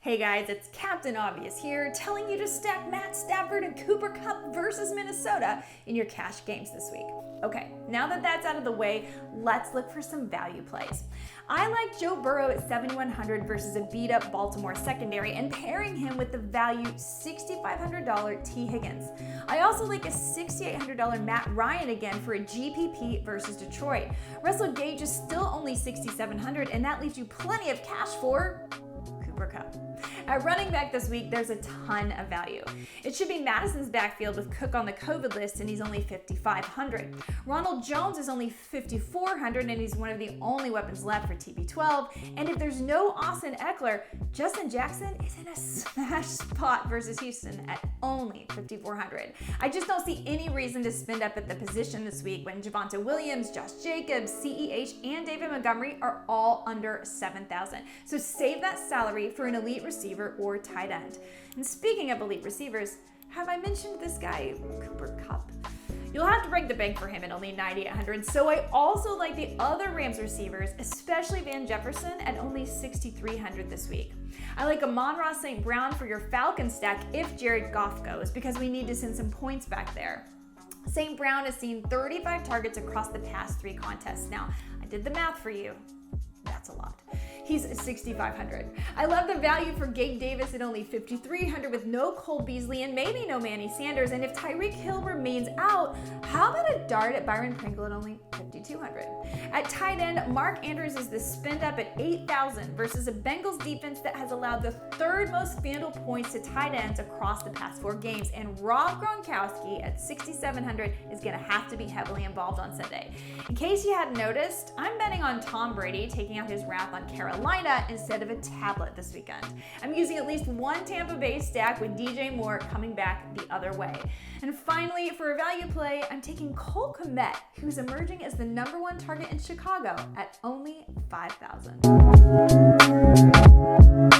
Hey guys, it's Captain Obvious here, telling you to stack Matt Stafford and Cooper Kupp versus Minnesota in your cash games this week. Okay, now that that's out of the way, let's look for some value plays. I like Joe Burrow at 7,100 versus a beat-up Baltimore secondary and pairing him with the value $6,500 T. Higgins. I also like a $6,800 Matt Ryan again for a GPP versus Detroit. Russell Gage is still only $6,700, and that leaves you plenty of cash for Cooper Kupp. At running back this week, there's a ton of value. It should be Madison's backfield with Cook on the COVID list, and he's only $5,500. Ronald Jones is only $5,400, and he's one of the only weapons left for TB12. And if there's no Austin Eckler, Justin Jackson is in a smash spot versus Houston at only $5,400. I just don't see any reason to spend up at the position this week when Javonte Williams, Josh Jacobs, CEH, and David Montgomery are all under $7,000. So save that salary for an elite receiver or tight end. And speaking of elite receivers, have I mentioned this guy, Cooper Kupp? You'll have to break the bank for him at only $9,800. So I also like the other Rams receivers, especially Van Jefferson at only $6,300 this week. I like Amon-Ra St. Brown for your Falcon stack if Jared Goff goes, because we need to send some points back there. St. Brown has seen 35 targets across the past 3 contests. Now, I did the math for you. That's a lot. He's $6,500. I love the value for Gabe Davis at only $5,300 with no Cole Beasley and maybe no Manny Sanders. And if Tyreek Hill remains out, how about a dart at Byron Pringle at only $5,200? At tight end, Mark Andrews is the spend up at $8,000 versus a Bengals defense that has allowed the 3rd most FanDuel points to tight ends across the past 4 games. And Rob Gronkowski at $6,700 is going to have to be heavily involved on Sunday. In case you hadn't noticed, I'm betting on Tom Brady taking out his wrath on Carolina instead of a tablet this weekend. I'm using at least one Tampa Bay stack with DJ Moore coming back the other way. And finally, for a value play, I'm taking Cole Kummet, who's emerging as the #1 target in Chicago at only $5,000.